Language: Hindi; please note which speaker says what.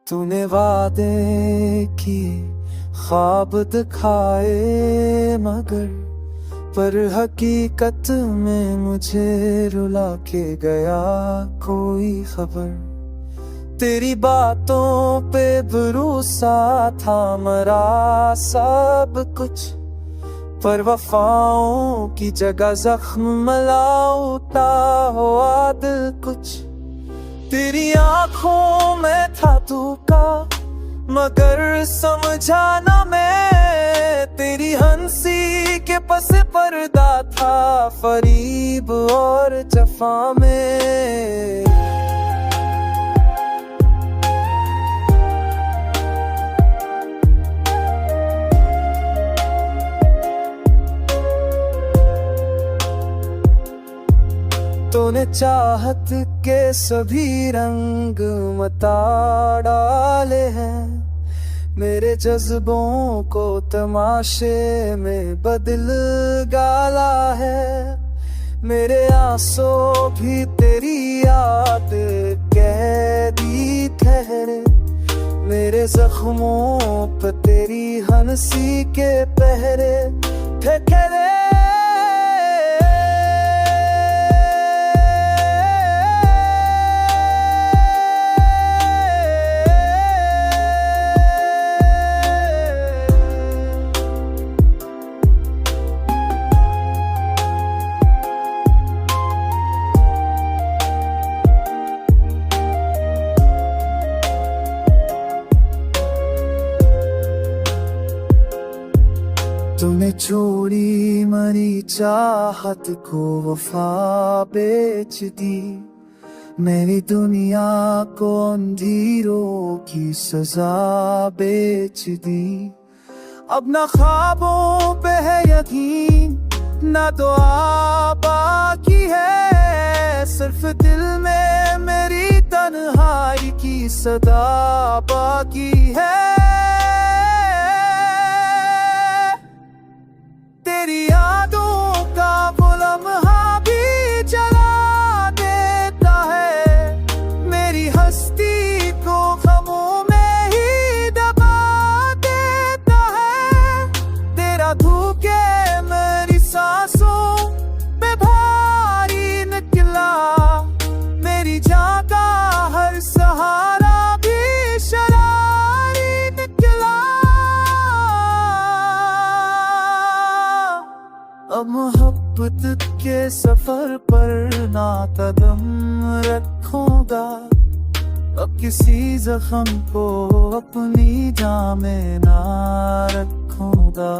Speaker 1: तूने वादे किए, ख्वाब दिखाए, मगर पर हकीकत में मुझे रुला के गया कोई खबर। तेरी बातों पे भरोसा था मरा सब कुछ, पर वफाओं की जगह जख्म मलाउता हुआ दिल कुछ। तेरी आंखों में था तू का, मगर समझा ना मैं। तेरी हंसी के पस पर्दा था फरीब और जफा में। तूने चाहत के सभी रंग मता डाले हैं, मेरे जज्बों को तमाशे में बदल डाला है। मेरे आंसू भी तेरी याद कैदी ठहरे, मेरे जख्मों पर तेरी हंसी के पहरे ठहरे। तूने छोड़ी मरी चाहत को वफा बेच दी, मेरी दुनिया को अंधेरों की सजा बेच दी। अब ना ख्वाबों पे है यकीन, ना दुआ बाकी है, सिर्फ दिल में मेरी तन्हाई की सदा बाकी है। तेरी यादों का वो लम्हा भी जला देता है, मेरी हस्ती को ग़मों में ही दबा देता है। तेरा धोखे मेरी सांसों पे भारी निकला, मेरी जान का हर सहारा भी शरारी निकला। अब मोहब्बत के सफर पर ना कदम रखूंगा, अब किसी जख्म को अपनी जान में ना रखूंगा।